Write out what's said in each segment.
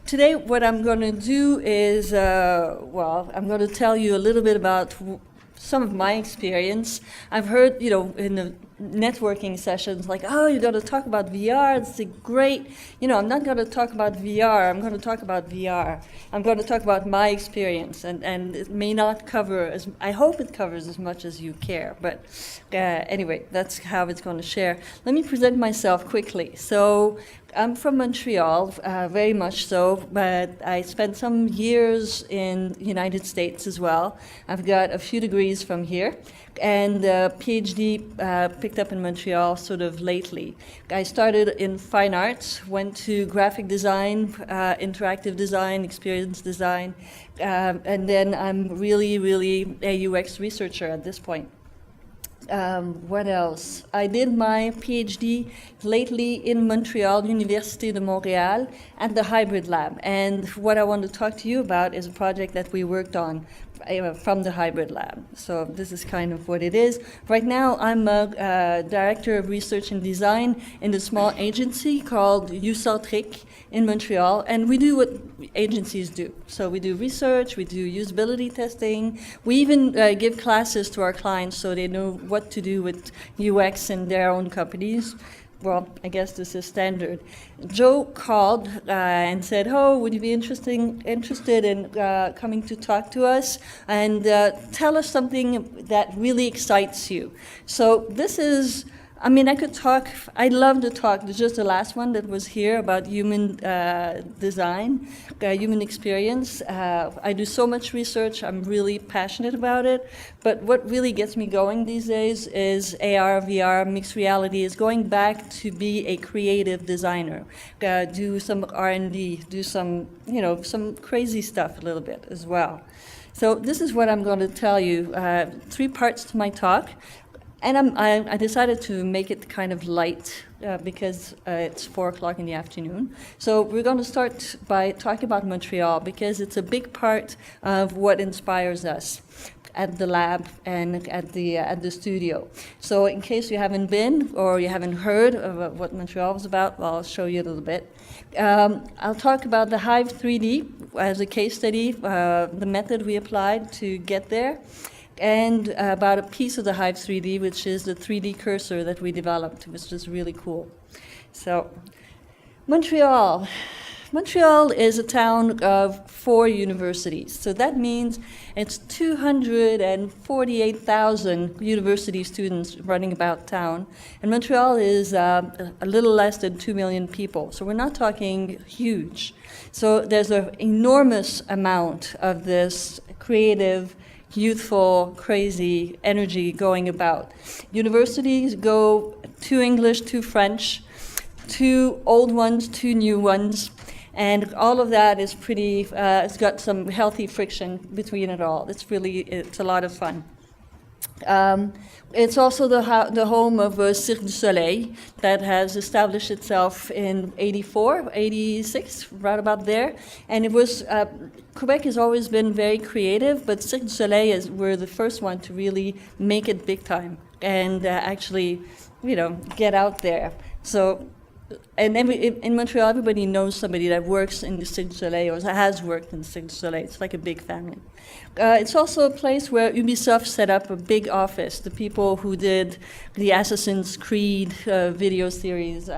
today what I'm going to do is, well, I'm going to tell you a little bit about some of my experience. I've heard, in the networking sessions, like, oh, you're going to talk about VR, it's a great, I'm not going to talk about VR, I'm going to talk about VR. I'm going to talk about my experience, and it may not cover, I hope it covers as much as you care, but anyway, that's how it's going to share. Let me present myself quickly. So, I'm from Montreal, very much so, but I spent some years in the United States as well. I've got a few degrees from here, and PhD picked up in Montreal sort of lately. I started in fine arts, went to graphic design, interactive design, experience design, and then I'm really a UX researcher at this point. What else? I did my PhD lately in Montreal, Université de Montréal, at the HYVE lab. And what I want to talk to you about is a project that we worked on from the HYVE lab. So this is kind of what it is. Right now, I'm a director of research and design in a small agency called UCentric in Montreal, and we do what agencies do. So we do research, we do usability testing, we even give classes to our clients so they know what to do with UX in their own companies. Well, I guess this is standard. Joe called and said, oh, would you be interested in coming to talk to us and tell us something that really excites you? So this is, I'd love to talk, just the last one that was here about human design, human experience. I do so much research, I'm really passionate about it, but what really gets me going these days is AR, VR, mixed reality, is going back to be a creative designer, do some R&D, do some, some crazy stuff a little bit as well. So this is what I'm going to tell you, 3 parts to my talk. And I decided to make it kind of light because it's 4 o'clock in the afternoon. So we're going to start by talking about Montreal because it's a big part of what inspires us at the lab and at the studio. So in case you haven't been or you haven't heard of what Montreal is about, well, I'll show you a little bit. I'll talk about the HYVE 3D as a case study, the method we applied to get there, and about a piece of the HYVE 3D, which is the 3D cursor that we developed, which is really cool. So, Montreal. Montreal is a town of 4 universities. So that means it's 248,000 university students running about town. And Montreal is a little less than 2 million people. So we're not talking huge. So there's an enormous amount of this creative, youthful, crazy energy going about. Universities go 2 English, 2 French, 2 old ones, 2 new ones, and all of that is pretty, it's got some healthy friction between it all. It's a lot of fun. It's also the home of Cirque du Soleil that has established itself in 84, 86, right about there. And it was, Quebec has always been very creative, but Cirque du Soleil were the first one to really make it big time and actually, get out there. So, and in Montreal, everybody knows somebody that works in the Cirque du Soleil or has worked in the Cirque du Soleil. It's like a big family. It's also a place where Ubisoft set up a big office, the people who did the Assassin's Creed video series,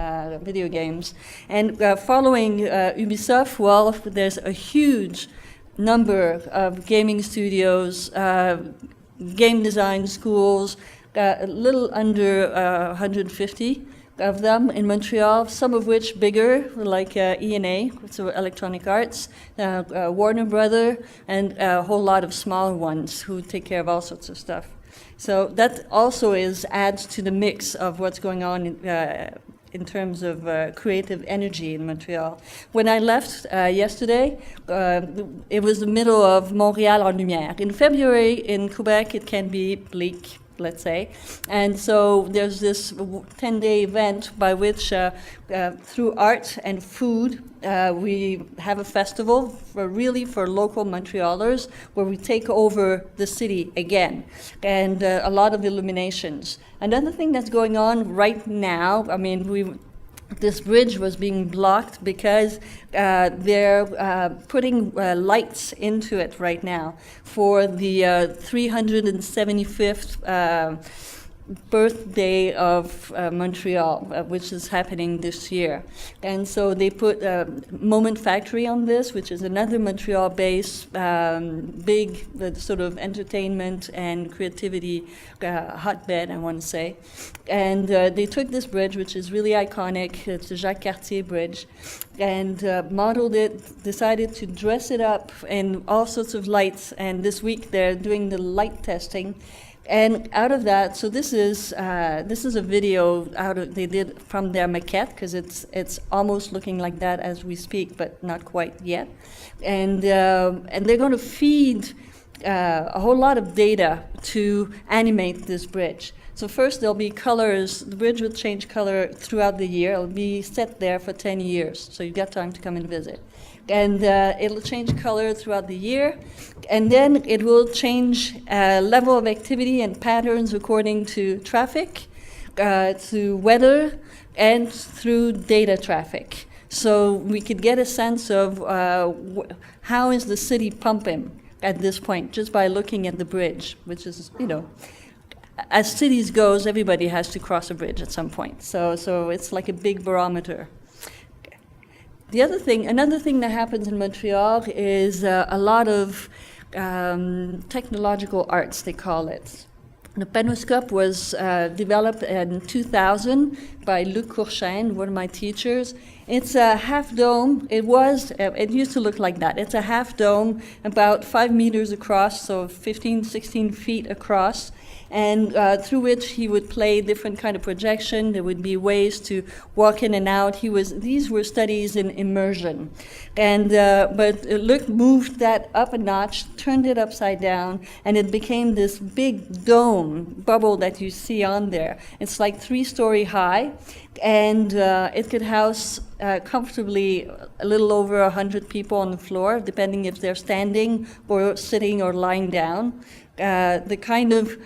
video games. And following Ubisoft, well, there's a huge number of gaming studios, game design schools, a little under 150 of them in Montreal, some of which bigger, like ENA, so Electronic Arts, Warner Brother, and a whole lot of smaller ones who take care of all sorts of stuff. So that also adds to the mix of what's going on in terms of creative energy in Montreal. When I left yesterday, it was the middle of Montréal en lumière. In February in Quebec, it can be bleak, let's say. And so there's this 10-day event by which, through art and food, we have a festival for local Montrealers where we take over the city again, and a lot of illuminations. Another thing that's going on right now, this bridge was being blocked because they're putting lights into it right now for the 375th birthday of Montreal, which is happening this year. And so they put Moment Factory on this, which is another Montreal-based big sort of entertainment and creativity hotbed, I want to say. And they took this bridge, which is really iconic. It's the Jacques Cartier Bridge, and modeled it, decided to dress it up in all sorts of lights. And this week they're doing the light testing. And out of that, so this is a video they did from their maquette, because it's almost looking like that as we speak, but not quite yet. And they're going to feed a whole lot of data to animate this bridge. So first there'll be colors. The bridge will change color throughout the year. It'll be set there for 10 years, so you've got time to come and visit. And it'll change color throughout the year, and then it will change level of activity and patterns according to traffic, to weather, and through data traffic. So we could get a sense of how is the city pumping at this point, just by looking at the bridge, which is, as cities goes, everybody has to cross a bridge at some point. So it's like a big barometer. Another thing that happens in Montreal is a lot of technological arts, they call it. The Panoscope was developed in 2000 by Luc Courchaine, one of my teachers. It's a half dome. It used to look like that. It's a half dome, about 5 meters across, so 15, 16 feet across, and through which he would play different kind of projection. There would be ways to walk in and out. These were studies in immersion. And but Luc moved that up a notch, turned it upside down, and it became this big dome bubble that you see on there. It's like 3-story high, and it could house comfortably a little over 100 people on the floor, depending if they're standing or sitting or lying down. The kind of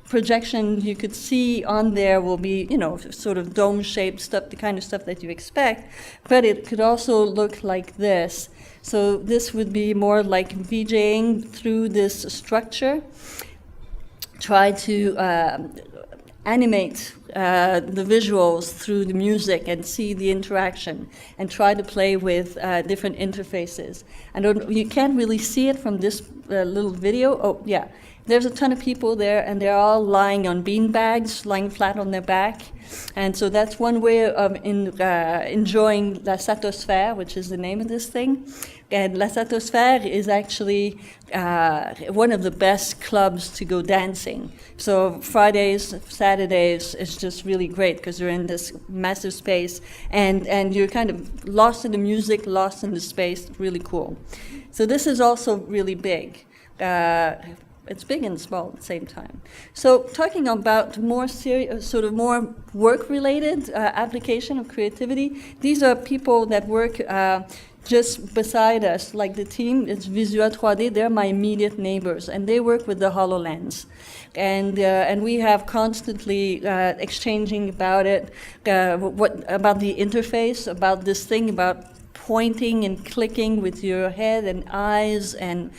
projection you could see on there will be, sort of dome-shaped stuff, the kind of stuff that you expect, but it could also look like this. So this would be more like VJing through this structure, try to animate the visuals through the music and see the interaction, and try to play with different interfaces. You can't really see it from this little video. Oh, yeah. There's a ton of people there, and they're all lying on bean bags, lying flat on their back. And so that's one way of enjoying La Satosphère, which is the name of this thing. And La Satosphère is actually one of the best clubs to go dancing. So Fridays, Saturdays, it's just really great because you're in this massive space, and you're kind of lost in the music, lost in the space, really cool. So this is also really big. It's big and small at the same time. So talking about more serious, sort of more work-related application of creativity, these are people that work just beside us, like the team. It's Visual 3D. They're my immediate neighbors, and they work with the HoloLens. And we have constantly exchanging about it, about the interface, about this thing, about pointing and clicking with your head and eyes. And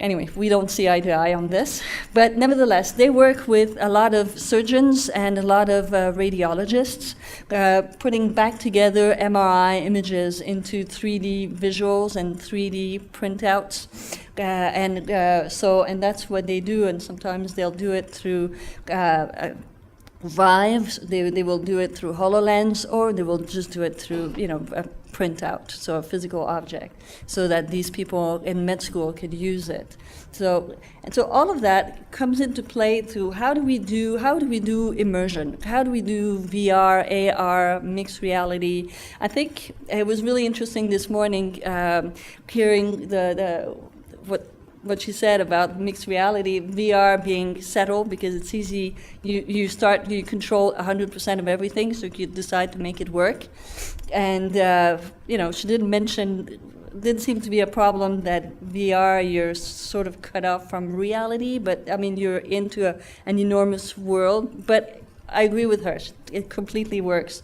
anyway, we don't see eye to eye on this, but nevertheless, they work with a lot of surgeons and a lot of radiologists, putting back together MRI images into 3D visuals and 3D printouts. And that's what they do, and sometimes they'll do it through HYVE, they will do it through HoloLens, or they will just do it through, a printout, so a physical object, so that these people in med school could use it. So all of that comes into play through how do we do immersion? How do we do VR, AR, mixed reality? I think it was really interesting this morning hearing what she said about mixed reality, VR being settled because it's easy. You control 100% of everything, so you decide to make it work. And she didn't seem to be a problem that VR, you're sort of cut off from reality, but I mean, you're into an enormous world. But I agree with her. It completely works.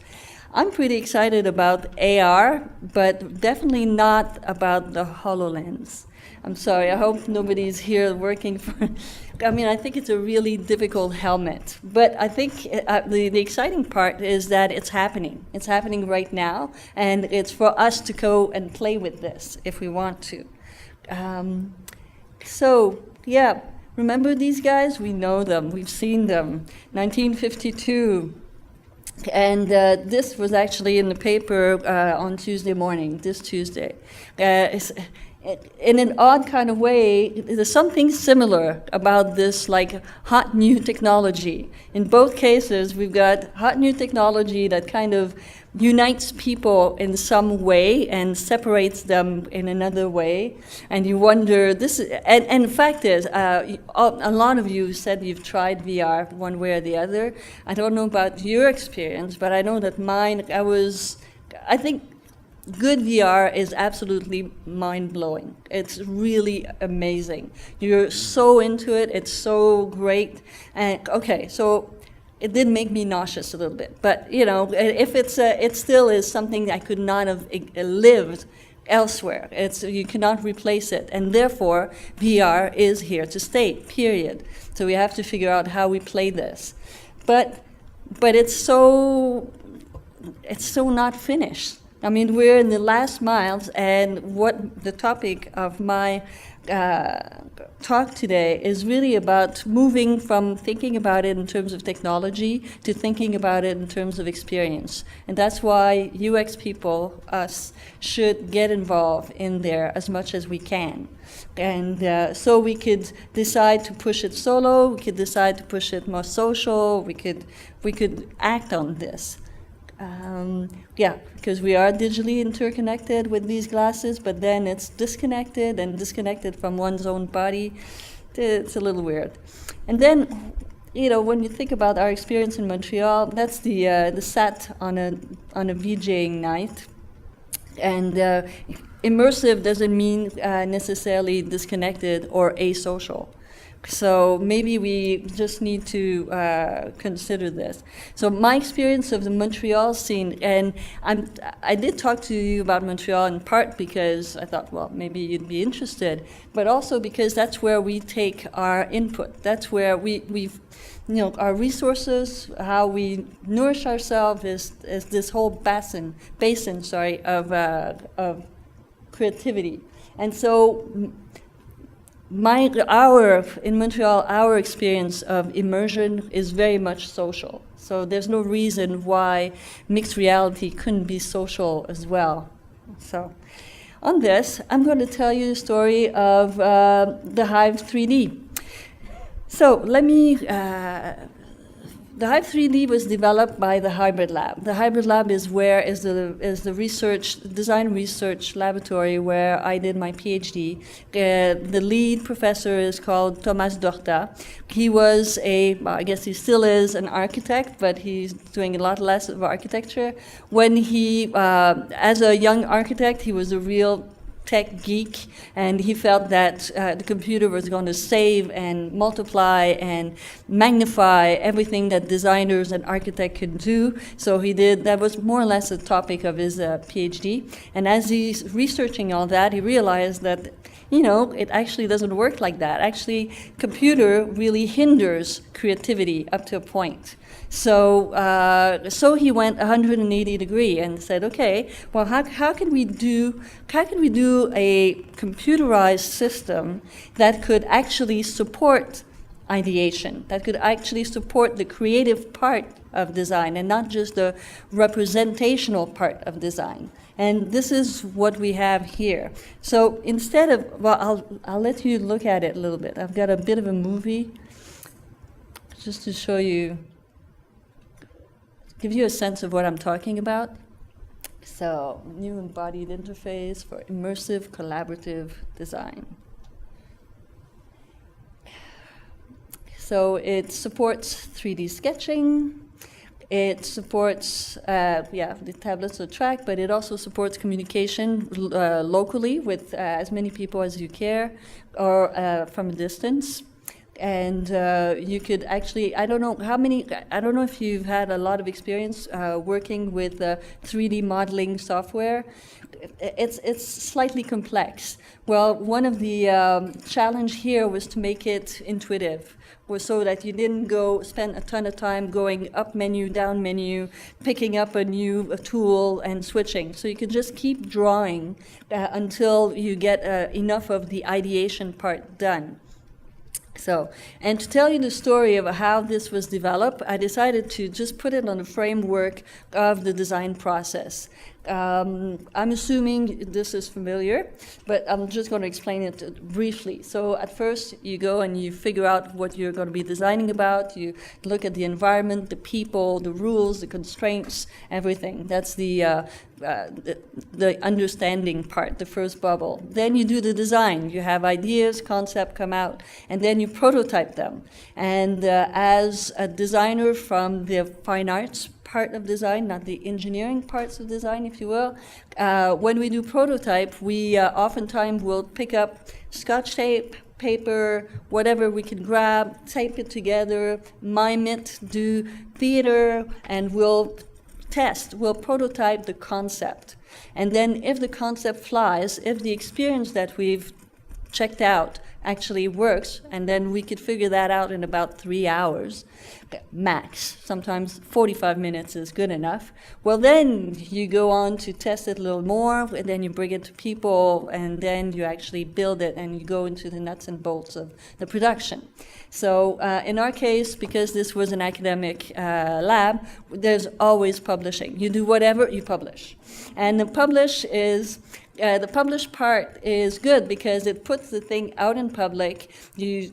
I'm pretty excited about AR, but definitely not about the HoloLens. I'm sorry, I hope nobody's here working for... I mean, I think it's a really difficult helmet. But I think the exciting part is that it's happening. It's happening right now, and it's for us to go and play with this if we want to. So, yeah, remember these guys? We know them. We've seen them. 1952. And this was actually in the paper on Tuesday morning, this Tuesday. In an odd kind of way, there's something similar about this like hot new technology. In both cases, we've got hot new technology that kind of unites people in some way and separates them in another way. And you wonder, and the fact is, a lot of you said you've tried VR one way or the other. I don't know about your experience, but I know that mine, I think good VR is absolutely mind-blowing. It's really amazing. You're so into it, it's so great. And okay, so it did make me nauseous a little bit, but you know, if it still is something I could not have lived elsewhere. You cannot replace it, and therefore VR is here to stay. Period. So we have to figure out how we play this, but it's so not finished. I mean, we're in the last miles, and what the topic of my talk today is really about moving from thinking about it in terms of technology to thinking about it in terms of experience. And that's why UX people, us, should get involved in there as much as we can. And so we could decide to push it solo, we could decide to push it more social, we could act on this. Yeah, because we are digitally interconnected with these glasses, but then it's disconnected from one's own body. It's a little weird. And then, you know, when you think about our experience in Montreal, that's the set on a VJing night. And immersive doesn't mean necessarily disconnected or asocial. So maybe we just need to consider this. So my experience of the Montreal scene, and I did talk to you about Montreal in part because I thought, well, maybe you'd be interested, but also because that's where we take our input. That's where we've, you know, our resources, how we nourish ourselves is this whole basin, of creativity. And so in Montreal, our experience of immersion is very much social. So there's no reason why mixed reality couldn't be social as well. So on this, I'm going to tell you the story of the HYVE 3D. So let me, the HYVE 3D was developed by the Hybrid Lab. The Hybrid Lab is the design research laboratory where I did my PhD. The lead professor is called Thomas Dorta. He was I guess he still is an architect, but he's doing a lot less of architecture. When he, as a young architect, he was a real tech geek, and he felt that the computer was going to save and multiply and magnify everything that designers and architects could do. So that was more or less a topic of his PhD. And as he's researching all that, he realized that, you know, it actually doesn't work like that. Actually, computer really hinders creativity up to a point. So he went 180 degrees and said, okay, well, how can we do a computerized system that could actually support ideation, that could actually support the creative part of design and not just the representational part of design. And this is what we have here. So instead of, well, I'll let you look at it a little bit. I've got a bit of a movie just to show you, give you a sense of what I'm talking about. So, new embodied interface for immersive collaborative design. So it supports 3D sketching. It supports, the tablets or track, but it also supports communication locally with as many people as you care, or from a distance. And you could actually, I don't know if you've had a lot of experience working with 3D modeling software. It's slightly complex. Well, one of the challenge here was to make it intuitive, so that you didn't go spend a ton of time going up menu, down menu, picking up a new tool and switching. So you can just keep drawing until you get enough of the ideation part done. So, and to tell you the story of how this was developed, I decided to just put it on the framework of the design process. I'm assuming this is familiar, but I'm just going to explain it briefly. So at first you go and you figure out what you're going to be designing about. You look at the environment, the people, the rules, the constraints, everything. That's the understanding part, the first bubble. Then you do the design. You have ideas, concept come out, and then you prototype them. And as a designer from the fine arts part of design, not the engineering parts of design, if you will, when we do prototype, we oftentimes will pick up Scotch tape, paper, whatever we can grab, tape it together, mime it, do theater, and we'll prototype the concept. And then if the concept flies, if the experience that we've checked out actually works, and then we could figure that out in about 3 hours, max. Sometimes 45 minutes is good enough. Well, then you go on to test it a little more, and then you bring it to people, and then you actually build it, and you go into the nuts and bolts of the production. So in our case, because this was an academic lab, there's always publishing. You do whatever, you publish. And the publish part is good because it puts the thing out in public. You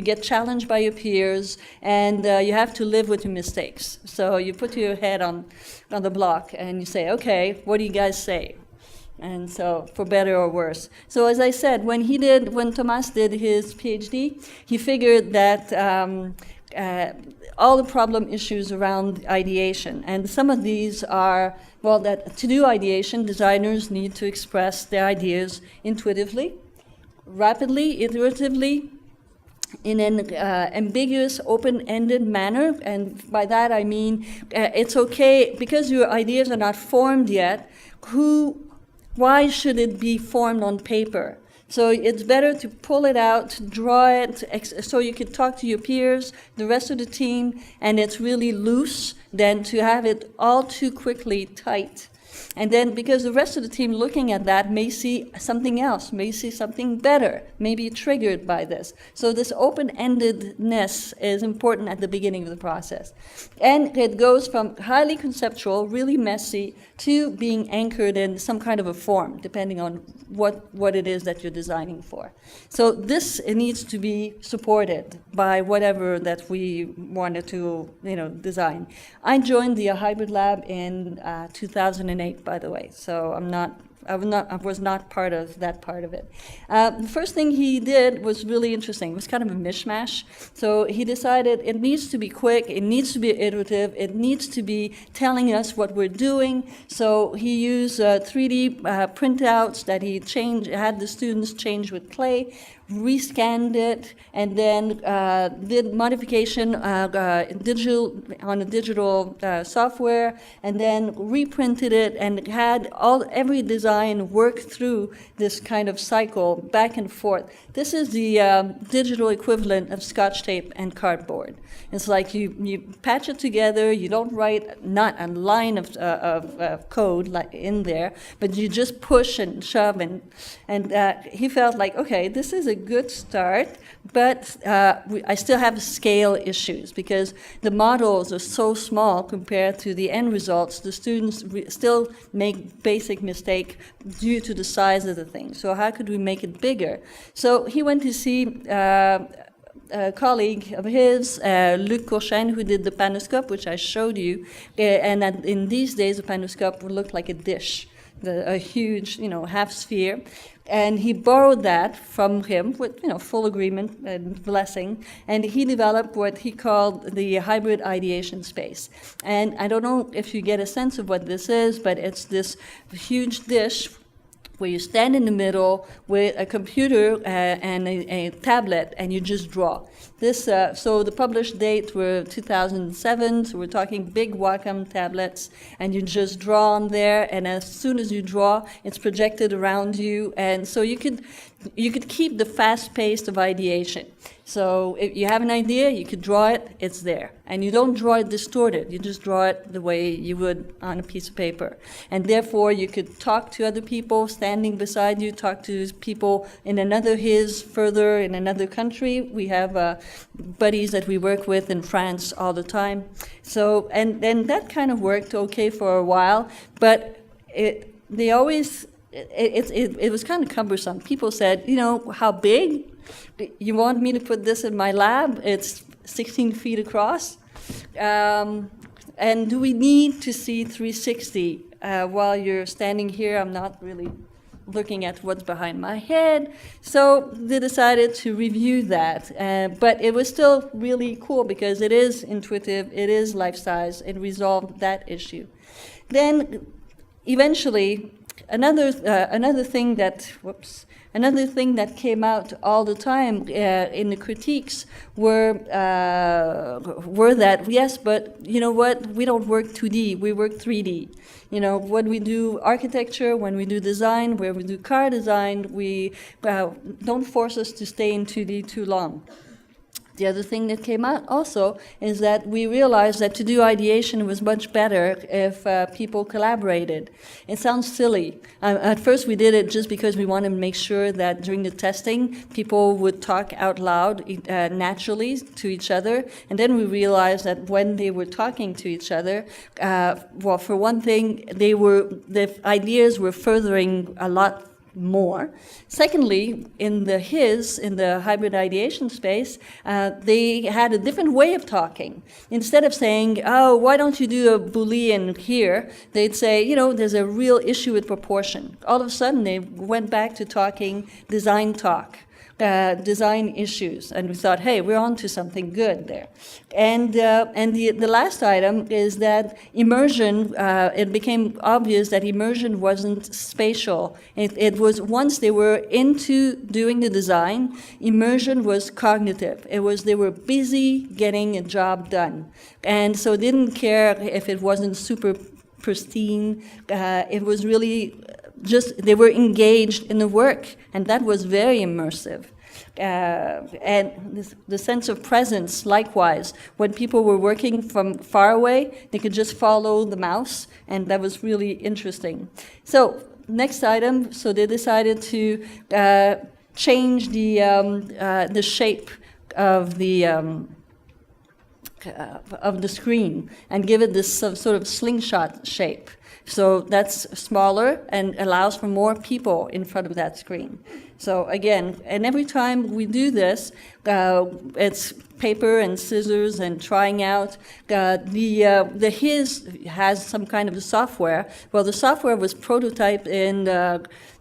get challenged by your peers, and you have to live with your mistakes. So you put your head on the block and you say, okay, what do you guys say? And so, for better or worse. So as I said, when Thomas did his PhD, he figured that all the problem issues around ideation, and some of these are, well, that to do ideation, designers need to express their ideas intuitively, rapidly, iteratively, in an ambiguous, open-ended manner. And by that I mean it's okay, because your ideas are not formed yet, why should it be formed on paper? So it's better to pull it out, draw it, so you can talk to your peers, the rest of the team, and it's really loose, than to have it all too quickly tight. And then, because the rest of the team looking at that may see something else, may see something better, may be triggered by this. So this open-endedness is important at the beginning of the process. And it goes from highly conceptual, really messy, to being anchored in some kind of a form, depending on what it is that you're designing for. So this needs to be supported by whatever that we wanted to, design. I joined the hybrid lab in 2008, by the way, so I was not part of that part of it. The first thing he did was really interesting. It was kind of a mishmash. So he decided it needs to be quick, it needs to be iterative, it needs to be telling us what we're doing. So he used 3D printouts that he had the students change with clay, rescanned it, and then did modification on a digital software, and then reprinted it, and had every design work through this kind of cycle back and forth. This is the digital equivalent of Scotch tape and cardboard. It's like you patch it together, you don't write not a line of code like in there, but you just push and shove, and he felt like, okay, this is a good start, but I still have scale issues because the models are so small compared to the end results. The students still make basic mistake due to the size of the thing. So how could we make it bigger? So he went to see a colleague of his, Luc Courchaine, who did the panoscope, which I showed you, and in these days, the panoscope would look like a dish, a huge, half sphere. And he borrowed that from him with, full agreement and blessing, and he developed what he called the hybrid ideation space. And I don't know if you get a sense of what this is, but it's this huge dish where you stand in the middle with a computer and a tablet, and you just draw. This, so the published date were 2007, so we're talking big Wacom tablets, and you just draw on there, and as soon as you draw, it's projected around you, and so you could keep the fast pace of ideation. So if you have an idea, you could draw it, it's there. And you don't draw it distorted, you just draw it the way you would on a piece of paper. And therefore, you could talk to other people standing beside you, talk to people in another HYVE further in another country. We have buddies that we work with in France all the time. So, and that kind of worked okay for a while, but it was kind of cumbersome. People said, you know, how big? You want me to put this in my lab? It's 16 feet across. And do we need to see 360? While you're standing here, I'm not really looking at what's behind my head. So they decided to review that. But it was still really cool because it is intuitive, it is life-size, it resolved that issue. Then eventually, another thing that came out all the time in the critiques were that, yes, but you know what, we don't work 2D, we work 3D. You know, when we do architecture, when we do design, when we do car design, we don't force us to stay in 2D too long. The other thing that came out also is that we realized that to do ideation was much better if people collaborated. It sounds silly. At first we did it just because we wanted to make sure that during the testing people would talk out loud naturally to each other. And then we realized that when they were talking to each other, well, for one thing, the ideas were furthering a lot more. Secondly, in the hybrid ideation space, they had a different way of talking. Instead of saying, oh, why don't you do a Boolean here? They'd say, you know, there's a real issue with proportion. All of a sudden, they went back to talking design talk. Design issues, and we thought, hey, we're on to something good there. And the last item is that immersion, it became obvious that immersion wasn't spatial. It was, once they were into doing the design, immersion was cognitive. They were busy getting a job done. And so didn't care if it wasn't super pristine. It was really just, they were engaged in the work, and that was very immersive. And the sense of presence, likewise, when people were working from far away, they could just follow the mouse, and that was really interesting. So, next item, so they decided to change the shape of the screen and give it this sort of slingshot shape. So that's smaller and allows for more people in front of that screen. So again, and every time we do this, it's paper and scissors and trying out. The HYVE has some kind of software. Well, the software was prototyped in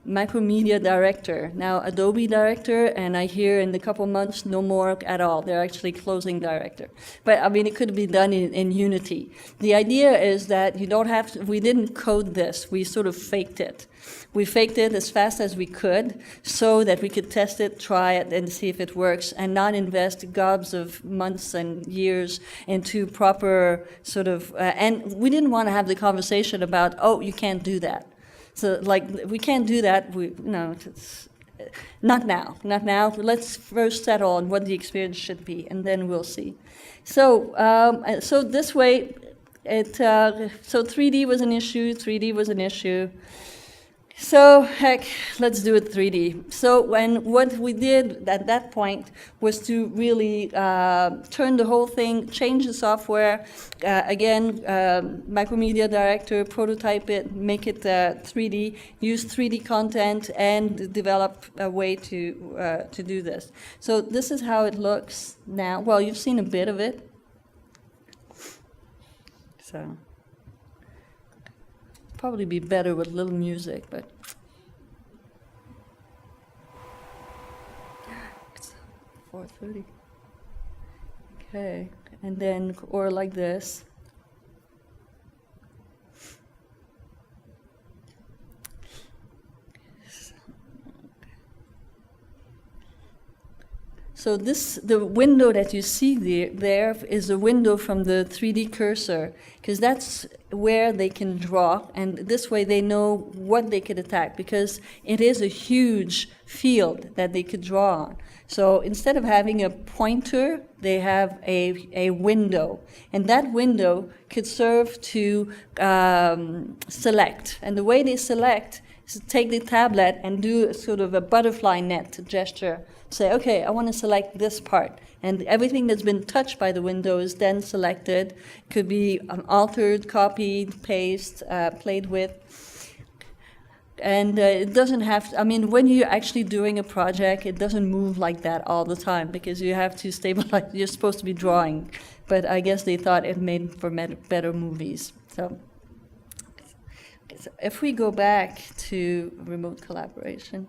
Macromedia Director, now Adobe Director, and I hear in a couple months no more at all. They're actually closing Director. But I mean, it could be done in Unity. The idea is that you don't have to, we didn't code this, we sort of faked it. We faked it as fast as we could so that we could test it, try it, and see if it works, and not invest gobs of months and years into proper sort of, and we didn't want to have the conversation about, oh, you can't do that. So, like, we can't do that. No, it's not now. Not now. Let's first settle on what the experience should be, and then we'll see. So, so this way, so 3D was an issue. 3D was an issue. So, heck, let's do it 3D. So what we did at that point was to really turn the whole thing, change the software, again, Macromedia Director, prototype it, make it 3D, use 3D content, and develop a way to do this. So this is how it looks now. Well, you've seen a bit of it. So probably be better with little music, but it's 4:30. Okay, and then, or like this. So the window that you see there is a window from the 3D cursor, because that's where they can draw, and this way they know what they could attack, because it is a huge field that they could draw on. So instead of having a pointer, they have a window, and that window could serve to select. And the way they select is to take the tablet and do sort of a butterfly net gesture. Say, okay, I want to select this part. And everything that's been touched by the window is then selected. Could be altered, copied, pasted, played with. And it doesn't have to, I mean, when you're actually doing a project, it doesn't move like that all the time, because you have to stabilize, you're supposed to be drawing. But I guess they thought it made for better movies. So if we go back to remote collaboration,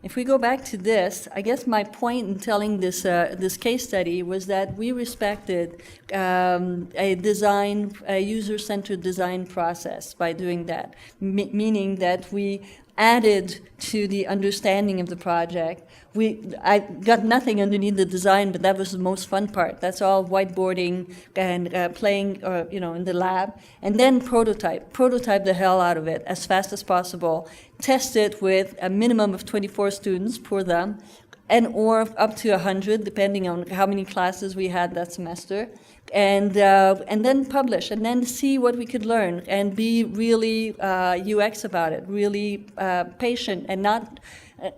if we go back to this, I guess my point in telling this this case study was that we respected a user-centered design process by doing that, meaning that we added to the understanding of the project. I got nothing underneath the design, but that was the most fun part. That's all whiteboarding and playing, in the lab, and then prototype the hell out of it as fast as possible. Test it with a minimum of 24 students per them, and or up to 100, depending on how many classes we had that semester. And then publish, and then see what we could learn, and be really UX about it, really patient, and not.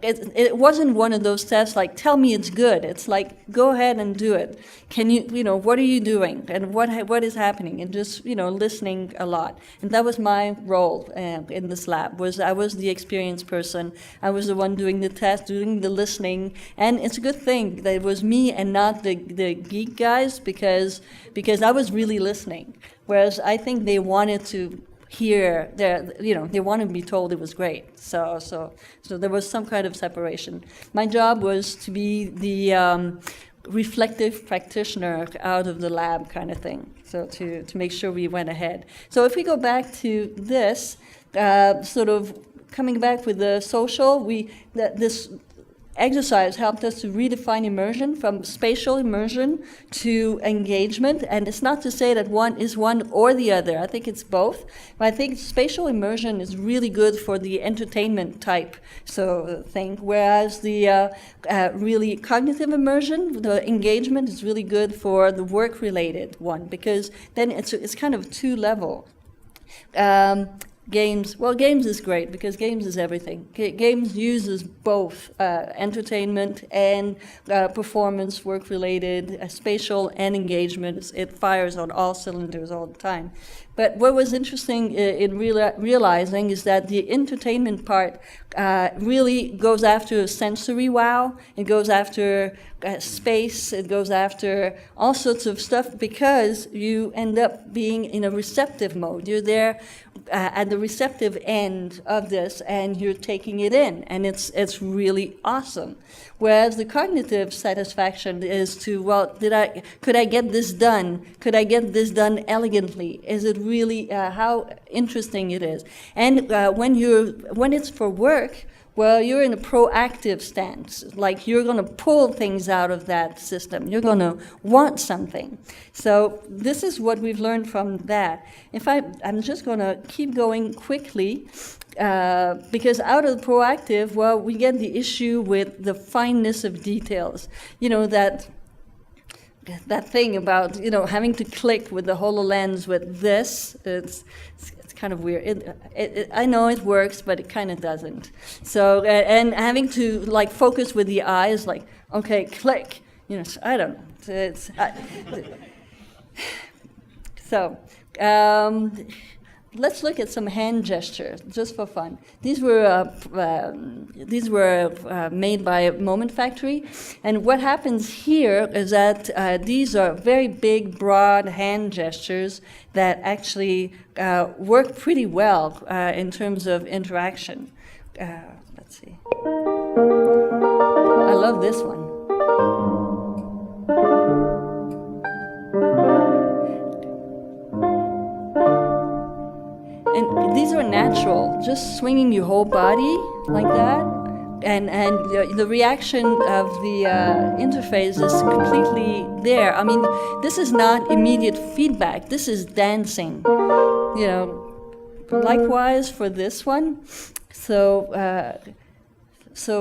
It wasn't one of those tests like, tell me it's good. It's like, go ahead and do it. Can you, what are you doing, and what is happening, and just listening a lot. And that was my role in this lab. I was the experienced person. I was the one doing the test, doing the listening, and it's a good thing that it was me and not the geek guys, because I was really listening. Whereas I think they wanted to hear, they wanted to be told it was great. So there was some kind of separation. My job was to be the reflective practitioner out of the lab kind of thing. So to make sure we went ahead. So if we go back to this, sort of coming back with the social, this exercise helped us to redefine immersion from spatial immersion to engagement. And it's not to say that one is one or the other. I think it's both. But I think spatial immersion is really good for the entertainment type thing, whereas the really cognitive immersion, the engagement, is really good for the work-related one, because then it's kind of two-level. Games is great, because games is everything. Games uses both entertainment and performance, work-related, spatial and engagement. It fires on all cylinders all the time. But what was interesting in realizing is that the entertainment part really goes after sensory wow. It goes after space. It goes after all sorts of stuff, because you end up being in a receptive mode. You're there at the receptive end of this, and you're taking it in, and it's really awesome. Whereas the cognitive satisfaction is to, could I get this done? Could I get this done elegantly? Is it really how interesting it is? And when it's for work, you're in a proactive stance. Like, you're going to pull things out of that system. You're going to want something. So this is what we've learned from that. I'm just going to keep going quickly, because out of the proactive, we get the issue with the fineness of details. That thing about having to click with the HoloLens with this. It's kind of weird. I know it works, but it kind of doesn't. So and having to focus with the eyes, okay, click. I don't know. Let's look at some hand gestures, just for fun. These were made by Moment Factory, and what happens here is that these are very big, broad hand gestures that actually work pretty well in terms of interaction. Let's see. I love this one. And these are natural, just swinging your whole body like that. and the reaction of the interface is completely there. I mean, this is not immediate feedback. This is dancing. You know, likewise for this one. So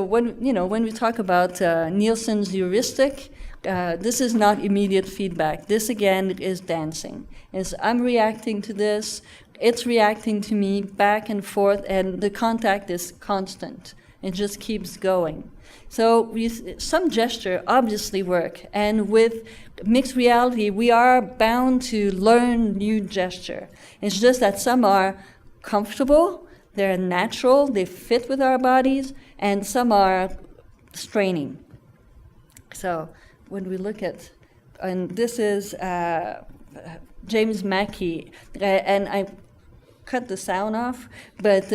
when we talk about Nielsen's heuristic, this is not immediate feedback. This again is dancing. I'm reacting to this. It's reacting to me back and forth, and the contact is constant. It just keeps going. So some gesture obviously work, and with mixed reality, we are bound to learn new gesture. It's just that some are comfortable, they're natural, they fit with our bodies, and some are straining. So when we look at, and this is James Mackey, and I cut the sound off, but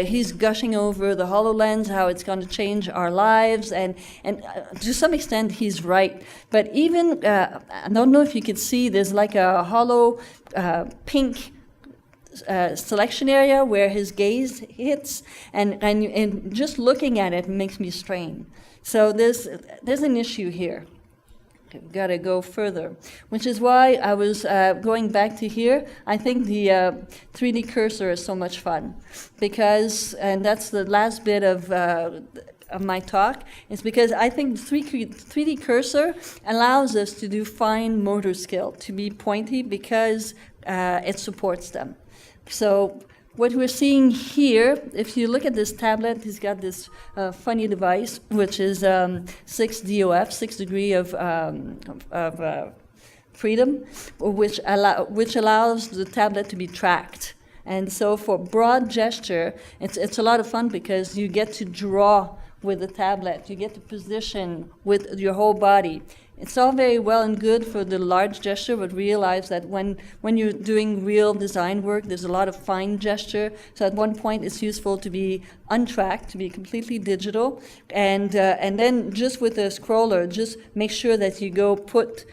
he's gushing over the HoloLens, how it's going to change our lives, and to some extent he's right. But even, I don't know if you could see, there's like a hollow pink selection area where his gaze hits, and just looking at it makes me strain. So there's an issue here. Got to go further, which is why I was going back to here. I think the 3D cursor is so much fun because, and that's the last bit of my talk, is because I think the 3D cursor allows us to do fine motor skill, to be pointy because it supports them. So what we're seeing here, if you look at this tablet, he's got this funny device, which is 6 DOF, 6 degree of freedom, which allows the tablet to be tracked. And so for broad gesture, it's a lot of fun because you get to draw with the tablet. You get to position with your whole body. It's all very well and good for the large gesture, but realize that when you're doing real design work, there's a lot of fine gesture. So at one point, it's useful to be untracked, to be completely digital, and then just with a scroller, just make sure that you go put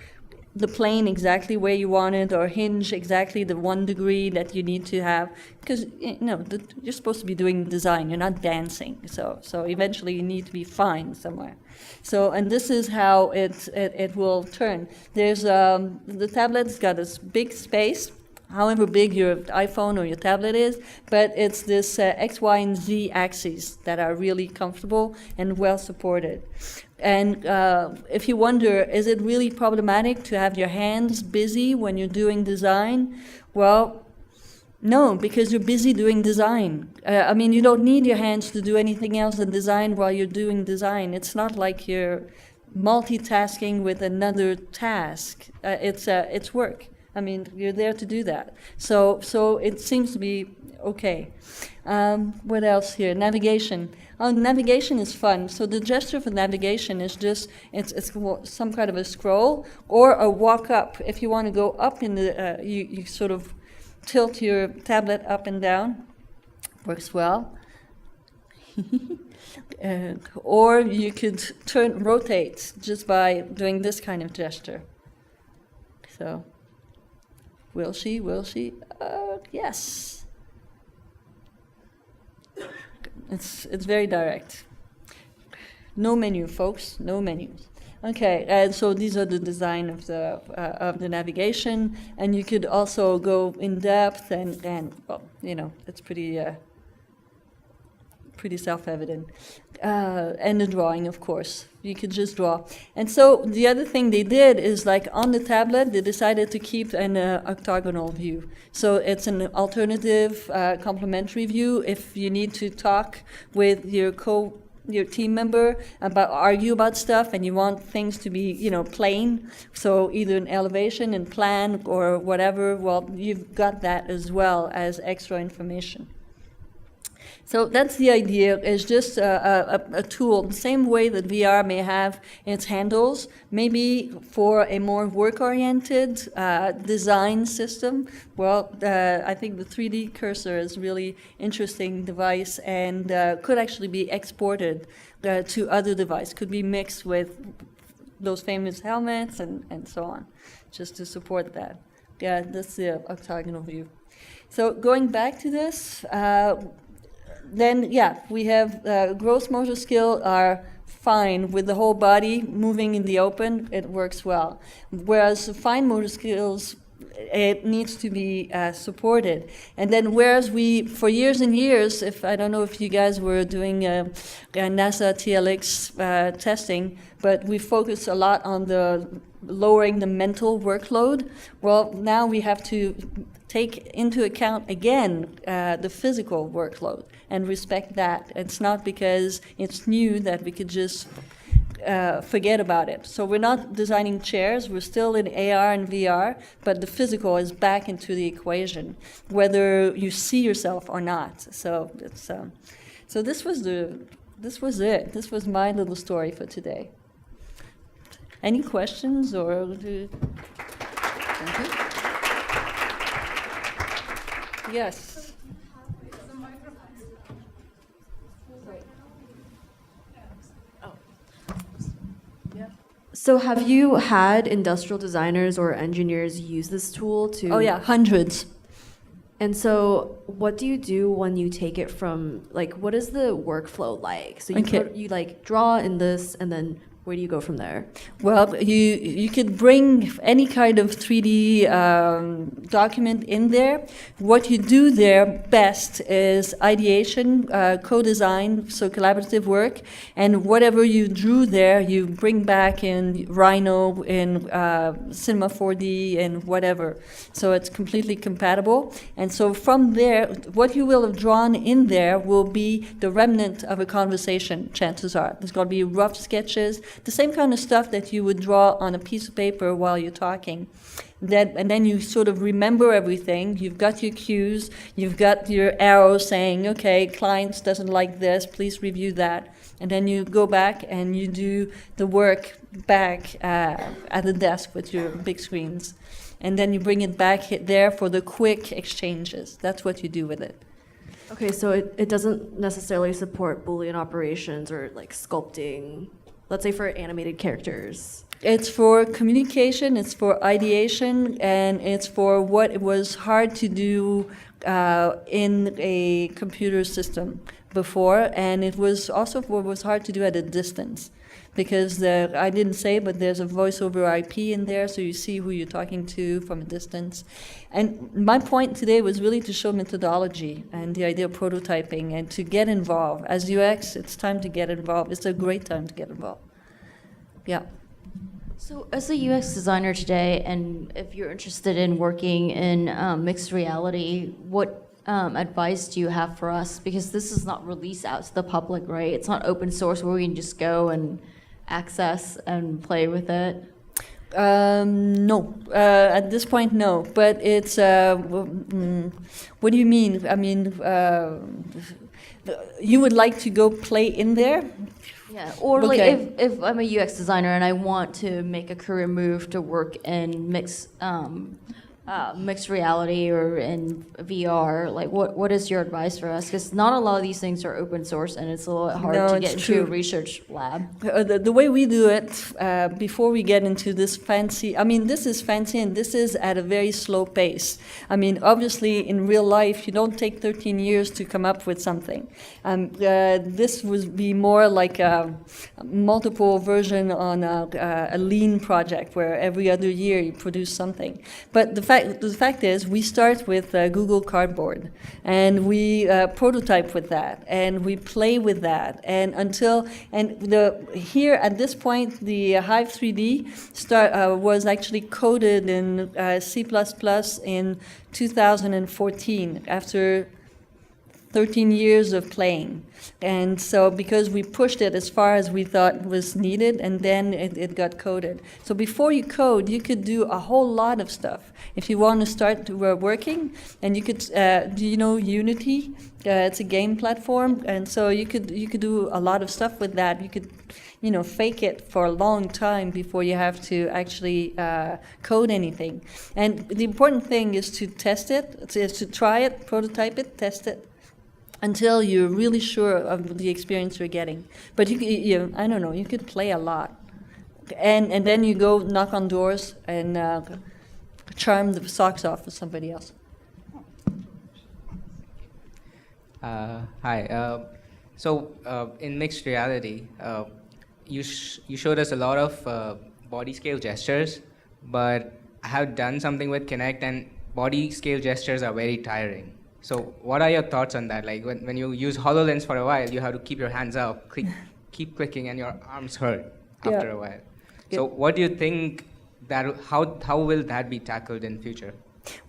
the plane exactly where you want it, or hinge exactly the 1 degree that you need to have, because you're supposed to be doing design. You're not dancing. So eventually you need to be fine somewhere. So, and this is how it will turn. There's the tablet's got this big space, however big your iPhone or your tablet is, but it's this X, Y, and Z axes that are really comfortable and well supported. And if you wonder, is it really problematic to have your hands busy when you're doing design? Well, no, because you're busy doing design. I mean, you don't need your hands to do anything else than design while you're doing design. It's not like you're multitasking with another task. It's work. I mean, you're there to do that. So it seems to be okay. What else here? Navigation. Navigation is fun. So the gesture for navigation is just, it's some kind of a scroll or a walk up. If you want to go up in the, you sort of tilt your tablet up and down. Works well. Or you could rotate just by doing this kind of gesture. So, will she? Yes. It's very direct. No menu, folks. No menus. Okay, and so these are the design of the navigation, and you could also go in depth and well, it's pretty self-evident. And the drawing, of course. You could just draw. And so the other thing they did is, like, on the tablet, they decided to keep an octagonal view. So it's an alternative complementary view if you need to talk with your team member argue about stuff, and you want things to be, plain. So either an elevation and plan or whatever, well, you've got that as well as extra information. So that's the idea. It's just a tool, the same way that VR may have its handles, maybe for a more work-oriented design system. Well, I think the 3D cursor is a really interesting device and could actually be exported to other devices, could be mixed with those famous helmets and so on, just to support that. Yeah, that's the octagonal view. So going back to this, then yeah, we have gross motor skill are fine with the whole body moving in the open. It works well. Whereas the fine motor skills, it needs to be supported. And then whereas we, for years and years, if I don't know if you guys were doing NASA TLX testing, but we focused a lot on the lowering the mental workload. Well, now we have to take into account again the physical workload and respect that. It's not because it's new that we could just forget about it. So we're not designing chairs, we're still in AR and VR, but the physical is back into the equation, whether you see yourself or not. So it's so this was it. This was my little story for today. Any questions or Thank you. Yes. So have you had industrial designers or engineers use this tool to... Oh yeah, hundreds. And so what do you do when you take it from, like, what is the workflow like? So you like draw in this, and then where do you go from there? Well, you could bring any kind of 3D document in there. What you do there best is ideation, co-design, so collaborative work, and whatever you drew there, you bring back in Rhino, in Cinema 4D, and whatever. So it's completely compatible. And so from there, what you will have drawn in there will be the remnant of a conversation, chances are. There's going to be rough sketches, the same kind of stuff that you would draw on a piece of paper while you're talking. And then you sort of remember everything. You've got your cues. You've got your arrows saying, okay, clients doesn't like this. Please review that. And then you go back and you do the work back at the desk with your big screens. And then you bring it back there for the quick exchanges. That's what you do with it. Okay, so it doesn't necessarily support Boolean operations or like sculpting, let's say for animated characters. It's for communication, it's for ideation, and it's for what it was hard to do in a computer system before, and it was also what was hard to do at a distance. Because I didn't say, but there's a voice over IP in there, so you see who you're talking to from a distance. And my point today was really to show methodology and the idea of prototyping and to get involved. As UX, it's time to get involved. It's a great time to get involved. Yeah. So as a UX designer today, and if you're interested in working in mixed reality, what advice do you have for us? Because this is not released out to the public, right? It's not open source where we can just go and access and play with it. No, at this point, no. But it's, what do you mean? I mean, you would like to go play in there? Yeah, or Okay. like if I'm a UX designer and I want to make a career move to work in mixed reality or in VR, like what is your advice for us? Because not a lot of these things are open source, and it's a little hard to get into a research lab. The way we do it, before we get into this fancy, I mean, this is fancy and this is at a very slow pace. I mean, obviously in real life, you don't take 13 years to come up with something. This would be more like a multiple version on a lean project where every other year you produce something. But the fact is, we start with Google Cardboard, and we prototype with that, and we play with that, and here at this point, the HYVE 3D was actually coded in C++ in 2014 after 13 years of playing. And so because we pushed it as far as we thought was needed, and then it got coded. So before you code, you could do a whole lot of stuff. If you want to start working, and you could, do you know Unity? It's a game platform, and so you could do a lot of stuff with that. You could, fake it for a long time before you have to actually code anything. And the important thing is to test it, is to try it, prototype it, test it, until you're really sure of the experience you're getting. But I don't know, you could play a lot. And then you go knock on doors and charm the socks off of somebody else. Hi. In mixed reality, you showed us a lot of body scale gestures, but I have done something with Kinect, and body scale gestures are very tiring. So what are your thoughts on that? Like when you use HoloLens for a while, you have to keep your hands up, keep clicking, and your arms hurt after a while. So what do you think that how will that be tackled in future?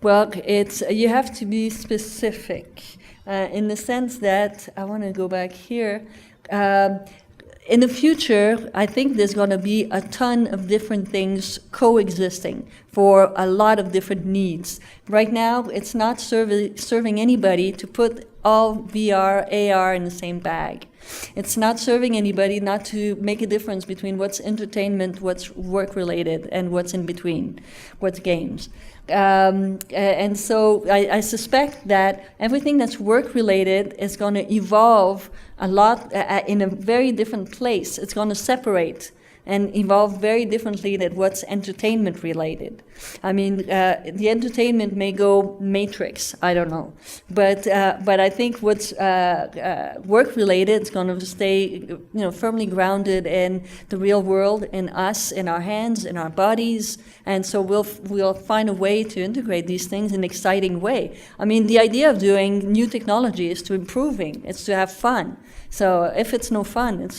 Well, you have to be specific in the sense that I want to go back here. In the future, I think there's going to be a ton of different things coexisting for a lot of different needs. Right now, it's not serving anybody to put all VR, AR in the same bag. It's not serving anybody not to make a difference between what's entertainment, what's work-related, and what's in between, what's games. And so I suspect that everything that's work-related is going to evolve a lot in a very different place. It's going to separate and evolve very differently than what's entertainment related. I mean, the entertainment may go Matrix, I don't know. But I think what's work related is going to stay firmly grounded in the real world, in us, in our hands, in our bodies. And so we'll find a way to integrate these things in an exciting way. I mean, the idea of doing new technology is to improving, it's to have fun. So if it's no fun,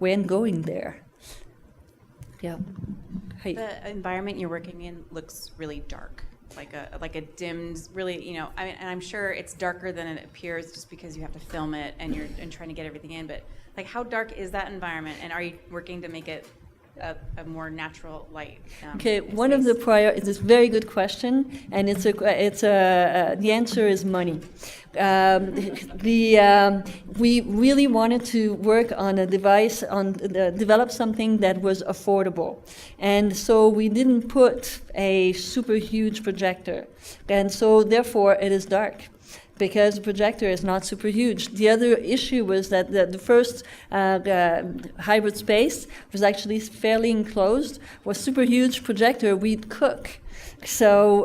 we ain't going there. Yeah. Hey. The environment you're working in looks really dark, like a dimmed, really, I mean, and I'm sure it's darker than it appears just because you have to film it and you're trying to get everything in. But like, how dark is that environment, and are you working to make it a more natural light? Okay, one of the it's a very good question, and the answer is money. We really wanted to work on a device, develop something that was affordable, and so we didn't put a super huge projector, and so therefore it is dark, because the projector is not super huge. The other issue was that the first hybrid space was actually fairly enclosed. Was super huge projector, we'd cook. So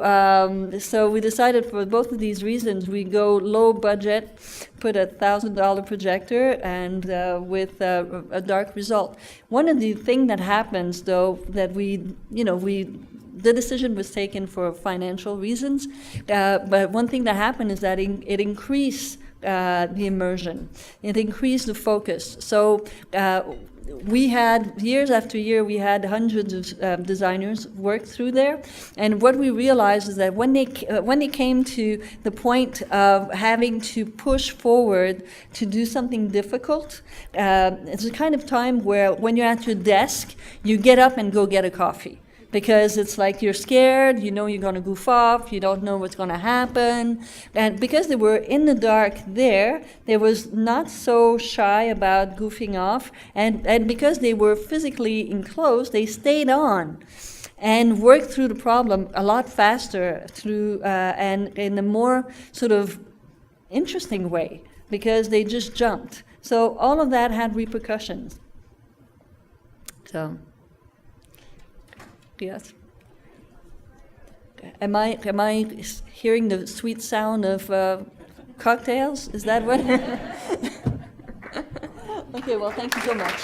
we decided for both of these reasons, we go low budget, put a $1,000 projector, and with a dark result. One of the things that happens, though, that the decision was taken for financial reasons, but one thing that happened is that it increased the immersion. It increased the focus. So we had, years after year, we had hundreds of designers work through there. And what we realized is that when they came to the point of having to push forward to do something difficult, it's a kind of time where when you're at your desk, you get up and go get a coffee. Because it's like you're scared, you're going to goof off, you don't know what's going to happen. And because they were in the dark there, they was not so shy about goofing off. And because they were physically enclosed, they stayed on and worked through the problem a lot faster and in a more sort of interesting way, because they just jumped. So all of that had repercussions. So... Yes. Am I hearing the sweet sound of cocktails? Is that what? Okay, well, thank you so much.